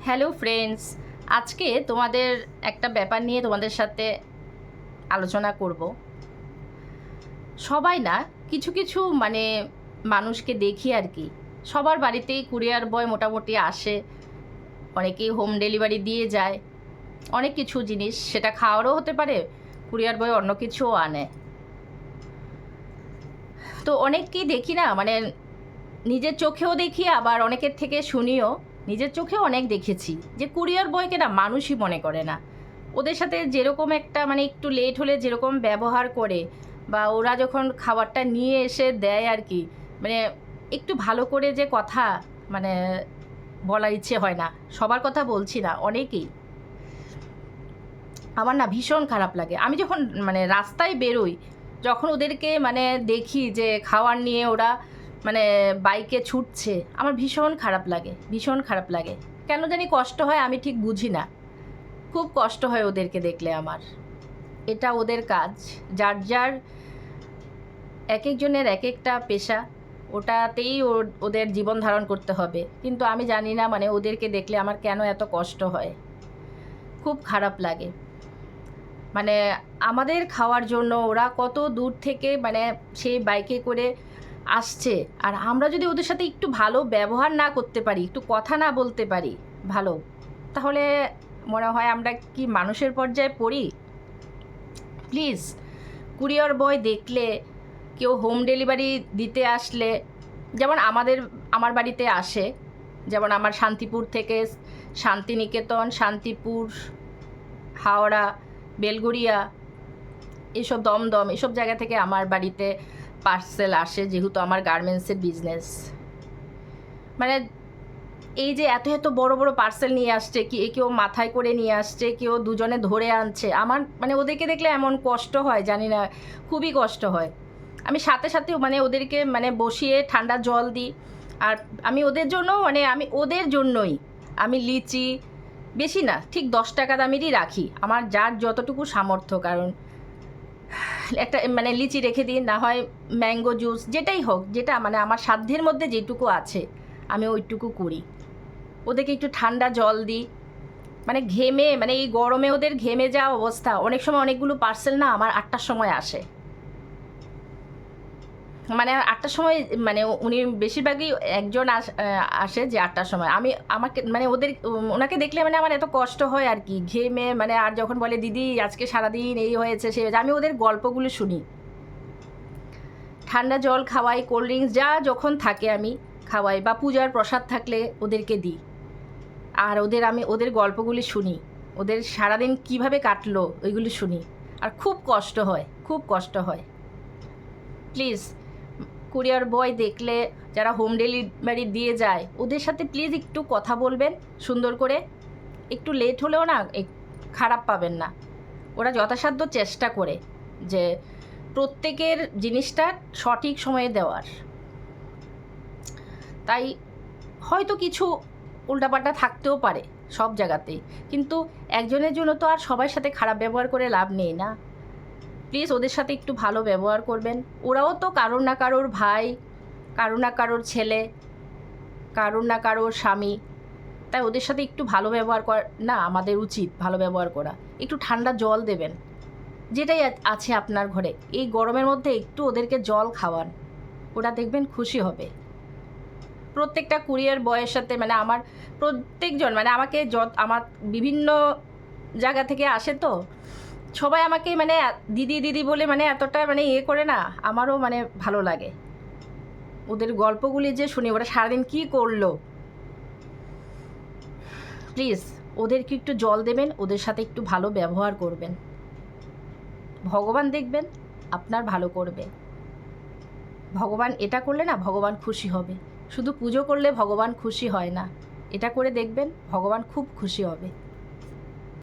Hello friends, আজকে তোমাদের একটা ব্যাপার নিয়ে তোমাদের সাথে আলোচনা করব। সবাই না, কিছু কিছু মানুষকে দেখি আর কি, সবার বাড়িতেই কুরিয়ার বয় মোটামুটি আসে, অনেকেই হোম ডেলিভারি দিয়ে যায় অনেক কিছু জিনিস, সেটা খাওয়ারও হতে পারে, কুরিয়ার বয় অন্য কিছুও আনে। তো অনেককেই দেখি না, নিজের চোখেও দেখি, আবার অনেকের থেকে শুনিও। নিজের চোখেও অনেক দেখেছি যে কুরিয়ার বয়কে না মানুষই মনে করে না। ওদের সাথে যেরকম একটা একটু লেট হলে যেরকম ব্যবহার করে, বা ওরা যখন খাবারটা নিয়ে এসে দেয় আর কি, একটু ভালো করে যে কথা মানে বলার ইচ্ছে হয় না। সবার কথা বলছি না, অনেকেই। আমার না ভীষণ খারাপ লাগে। আমি যখন রাস্তায় বেরোই, যখন ওদেরকে দেখি যে খাবার নিয়ে ওরা বাইকে ছুটছে, আমার ভীষণ খারাপ লাগে, ভীষণ খারাপ লাগে। কেন জানি কষ্ট হয়, আমি ঠিক বুঝি না। খুব কষ্ট হয় ওদেরকে দেখলে আমার। এটা ওদের কাজ, যার যার এক একজনের এক একটা পেশা, ওটাতেই ওদের জীবন ধারণ করতে হবে। কিন্তু আমি জানি না ওদেরকে দেখলে আমার কেন এত কষ্ট হয়, খুব খারাপ লাগে। আমাদের খাওয়ার জন্য ওরা কত দূর থেকে সেই বাইকে করে আসছে, আর আমরা যদি ওদের সাথে একটু ভালো ব্যবহার না করতে পারি, একটু কথা না বলতে পারি ভালো, তাহলে মনে হয় আমরা কি মানুষের পর্যায়ে পড়ি? প্লিজ, কুরিয়ার বয় দেখলে, কেউ হোম ডেলিভারি দিতে আসলে, যেমন আমার বাড়িতে আসে, যেমন আমার শান্তিপুর থেকে শান্তিনিকেতন, শান্তিপুর, হাওড়া, বেলঘরিয়া, এসব দমদম, এসব জায়গা থেকে আমার বাড়িতে পার্সেল আসে, যেহেতু আমার গার্মেন্টসের বিজনেস। এই যে এত এত বড় বড় পার্সেল নিয়ে আসছে, কেউ মাথায় করে নিয়ে আসছে, কেউ দুজনে ধরে আনছে। আমার ওদেরকে দেখলে এমন কষ্ট হয়, জানি না, খুবই কষ্ট হয়। আমি সাথে সাথে ওদেরকে বসিয়ে ঠান্ডা জল দিই। আর আমি ওদের জন্য আমি ওদের জন্যই আমি লিচি, বেশি না, ঠিক 10 টাকা দামেরই রাখি, আমার যার যতটুকু সামর্থ্য। কারণ একটা লিচি রেখে দিই, না হয় ম্যাঙ্গো জুস, যেটাই হোক, যেটা আমার সাধ্যের মধ্যে যেটুকু আছে আমি ওইটুকু করি। ওদেরকে একটু ঠান্ডা জল দিই। ঘেমে, এই গরমে ওদের ঘেমে যাওয়া অবস্থা। অনেক সময় অনেকগুলো পার্সেল না আমার 8টার সময় আসে। 8টার সময় উনি বেশিরভাগই একজন আসে যে 8টার সময়। আমাকে ওনাকে দেখলে আমার এত কষ্ট হয় আর কি, ঘেমে। আর যখন বলে দিদি আজকে সারাদিন এই হয়েছে সে হয়েছে, আমি ওদের গল্পগুলো শুনি, ঠান্ডা জল খাওয়াই, কোল্ড ড্রিঙ্কস যা যখন থাকে আমি খাওয়াই, বা পূজার প্রসাদ থাকলে ওদেরকে দিই। আর আমি ওদের গল্পগুলি শুনি, ওদের সারাদিন কিভাবে কাটলো ওইগুলি শুনি। আর খুব কষ্ট হয়, খুব কষ্ট হয়। প্লিজ, কুরিয়ার বয় দেখলে, যারা হোম ডেলিভারি দিয়ে যায়, ওদের সাথে প্লিজ একটু কথা বলবেন সুন্দর করে। একটু লেট হলেও না খারাপ পাবেন না। ওরা যথাসাধ্য চেষ্টা করে যে প্রত্যেকের জিনিসটা সঠিক সময়ে দেওয়ার। তাই হয়তো কিছু উল্টাপাল্টা থাকতেও পারে সব জায়গাতেই, কিন্তু একজনের জন্য তো আর সবার সাথে খারাপ ব্যবহার করে লাভ নেই না। প্লিজ ওদের সাথে একটু ভালো ব্যবহার করবেন। ওরাও তো কারোর না কারোর ভাই, কারোর না কারোর ছেলে, কারোর না কারোর স্বামী। তাই ওদের সাথে একটু ভালো ব্যবহার না আমাদের উচিত, ভালো ব্যবহার করা। একটু ঠান্ডা জল দেবেন, যেটাই আছে আপনার ঘরে। এই গরমের মধ্যে একটু ওদেরকে জল খাওয়ান, ওরা দেখবেন খুশি হবে। প্রত্যেকটা কুরিয়ার বয়ের সাথে আমার প্রত্যেকজন আমাকে আমার বিভিন্ন জায়গা থেকে আসে, তো সবাই আমাকে দিদি দিদি বলে এতটা ইয়ে করে না, আমারও ভালো লাগে। ওদের গল্পগুলি যে শুনি, ওরা সারাদিন কী করলো। প্লিজ ওদেরকে একটু জল দেবেন, ওদের সাথে একটু ভালো ব্যবহার করবেন। ভগবান দেখবেন আপনার ভালো করবে। ভগবান এটা করলে না ভগবান খুশি হবে। শুধু পুজো করলে ভগবান খুশি হয় না, এটা করে দেখবেন ভগবান খুব খুশি হবে।